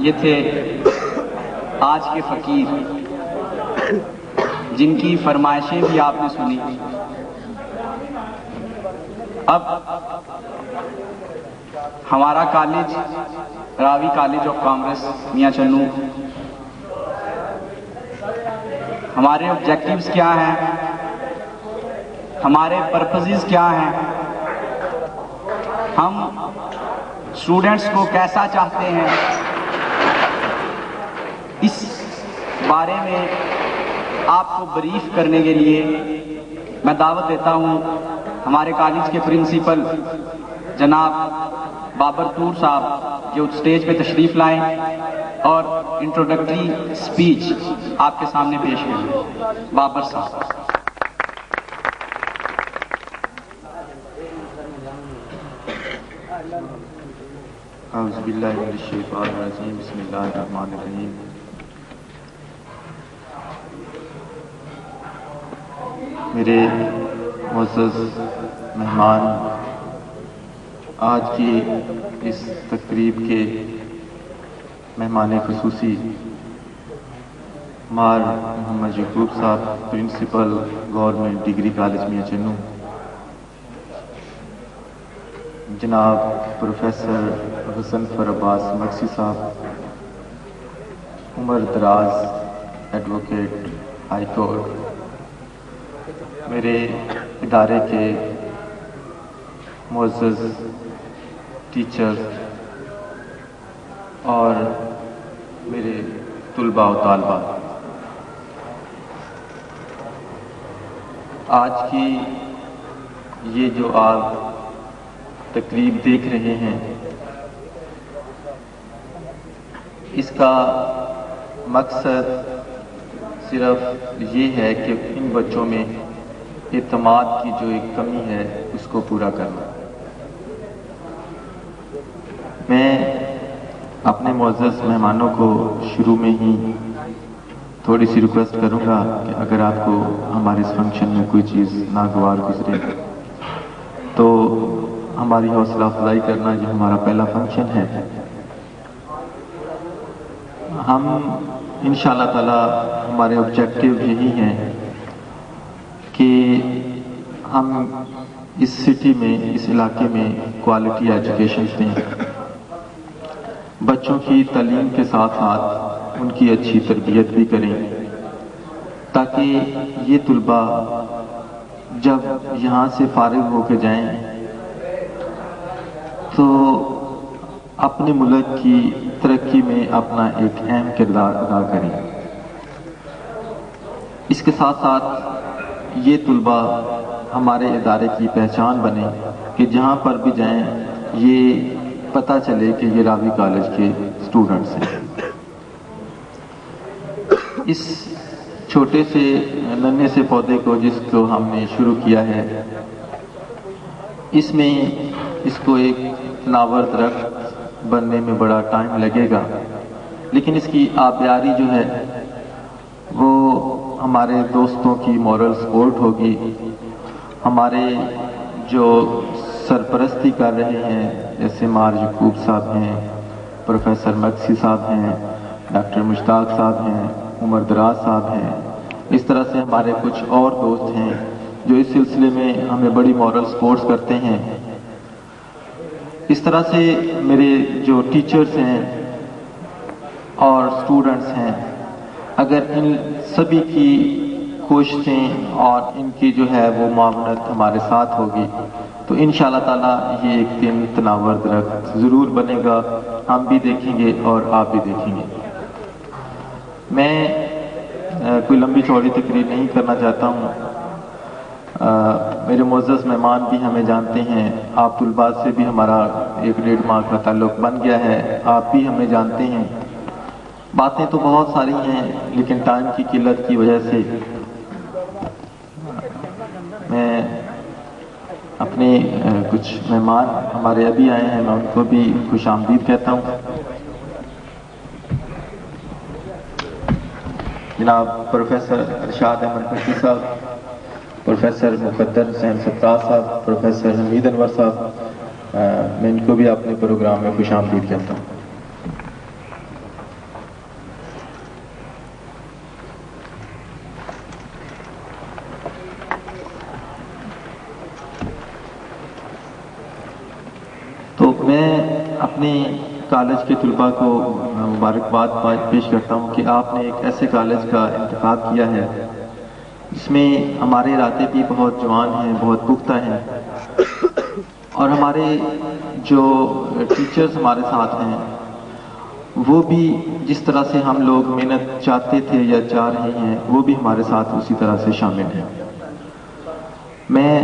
یہ تھے آج کے فقیر، جن کی فرمائشیں بھی آپ نے سنی۔ اب ہمارا college Ravi college of commerce میاں چنو، ہمارے آبجیکٹیوز کیا ہیں، ہمارے پرپسز کیا ہیں، ہم اسٹوڈنٹس کو کیسا چاہتے ہیں، اس بارے میں آپ کو بریف کرنے کے لیے میں دعوت دیتا ہوں ہمارے کالج کے پرنسپل جناب بابر طور صاحب، جو اسٹیج پہ تشریف لائیں اور انٹروڈکٹری اسپیچ آپ کے سامنے پیش کریں۔ بابر صاحب۔ اعوذ باللہ من الشیطان الرجیم، بسم اللہ الرحمن الرحیم۔ میرے معزز مہمان، آج کی اس تقریب کے مہمان خصوصی مار محمد یعقوب صاحب، پرنسپل گورنمنٹ ڈگری کالج میاں چنو، جناب پروفیسر غضنفر عباس مکسی صاحب، عمر دراز ایڈوکیٹ ہائی کورٹ، میرے ادارے کے معزز ٹیچر اور میرے طلباء و طالبات، آج کی یہ جو آپ تقریب دیکھ رہے ہیں، اس کا مقصد صرف یہ ہے کہ ان بچوں میں اعتماد کی جو ایک کمی ہے اس کو پورا کرنا۔ میں اپنے معزز مہمانوں کو شروع میں ہی تھوڑی سی ریکویسٹ کروں گا کہ اگر آپ کو ہمارے اس فنکشن میں کوئی چیز ناگوار گزرے تو ہماری حوصلہ افزائی کرنا، جو ہمارا پہلا فنکشن ہے۔ ہم انشاءاللہ تعالی ہمارے آبجیکٹیو یہی ہیں کہ ہم اس سٹی میں، اس علاقے میں کوالٹی ایجوکیشن دیں، بچوں کی تعلیم کے ساتھ ساتھ ان کی اچھی تربیت بھی کریں، تاکہ یہ طلباء جب یہاں سے فارغ ہو کے جائیں تو اپنے ملک کی ترقی میں اپنا ایک اہم کردار ادا کریں۔ اس کے ساتھ ساتھ یہ طلباء ہمارے ادارے کی پہچان بنے کہ جہاں پر بھی جائیں یہ پتہ چلے کہ یہ راوی کالج کے اسٹوڈنٹس ہیں۔ اس چھوٹے سے ننھے سے پودے کو جس کو ہم نے شروع کیا ہے، اس میں اس کو ایک تناور درخت بننے میں بڑا ٹائم لگے گا، لیکن اس کی آبیاری جو ہے وہ ہمارے دوستوں کی مورل سپورٹ ہوگی، ہمارے جو سرپرستی کر رہے ہیں جیسے مار یعقوب صاحب ہیں، پروفیسر مکسی صاحب ہیں، ڈاکٹر مشتاق صاحب ہیں، عمر دراز صاحب ہیں، اس طرح سے ہمارے کچھ اور دوست ہیں جو اس سلسلے میں ہمیں بڑی مورل سپورٹس کرتے ہیں۔ اس طرح سے میرے جو ٹیچرز ہیں اور اسٹوڈنٹس ہیں، اگر ان سبھی کی کوششیں اور ان کی جو ہے وہ معاونت ہمارے ساتھ ہوگی تو انشاءاللہ تعالیٰ یہ ایک دن تناور درخت ضرور بنے گا، ہم بھی دیکھیں گے اور آپ بھی دیکھیں گے۔ میں کوئی لمبی چوڑی تقریر نہیں کرنا چاہتا ہوں، میرے معزز مہمان بھی ہمیں جانتے ہیں، آپ طلباء سے بھی ہمارا 1-1.5 ماہ کا تعلق بن گیا ہے، آپ بھی ہمیں جانتے ہیں۔ باتیں تو بہت ساری ہیں لیکن ٹائم کی قلت کی وجہ سے میں اپنے کچھ مہمان ہمارے ابھی آئے ہیں، میں ان کو بھی خوش آمدید کہتا ہوں۔ جناب پروفیسر ارشاد احمد بخشی صاحب، پروفیسر مقدر حسین ستار صاحب، پروفیسر حمید انور صاحب، میں ان کو بھی اپنے پروگرام میں خوش آمدید کہتا ہوں۔ میں اپنے کالج کے طلباء کو مبارکباد پیش کرتا ہوں کہ آپ نے ایک ایسے کالج کا انتخاب کیا ہے جس میں ہمارے ارادے بھی بہت جوان ہیں، بہت پختہ ہیں، اور ہمارے جو ٹیچرز ہمارے ساتھ ہیں وہ بھی جس طرح سے ہم لوگ محنت چاہتے تھے یا چاہ رہے ہیں وہ بھی ہمارے ساتھ اسی طرح سے شامل ہیں۔ میں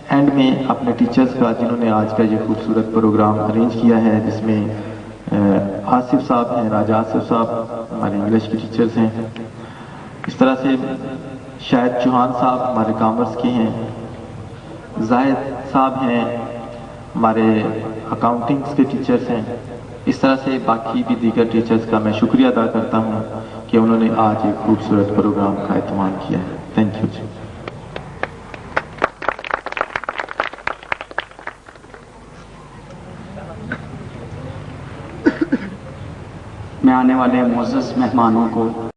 اینڈ میں اپنے ٹیچرز کا، جنہوں نے آج کا یہ خوبصورت پروگرام ارینج کیا ہے، جس میں آصف صاحب ہیں، راجہ آصف صاحب ہمارے انگلش کے ٹیچرز ہیں، اس طرح سے شاہد چوہان صاحب ہمارے کامرس کے ہیں، زاہد صاحب ہیں ہمارے اکاؤنٹنگس کے ٹیچرز ہیں، اس طرح سے باقی بھی دیگر ٹیچرز کا میں شکریہ ادا کرتا ہوں کہ انہوں نے آج ایک خوبصورت پروگرام کا اہتمام کیا ہے۔ تھینک یو جی۔ میں آنے والے معزز مہمانوں کو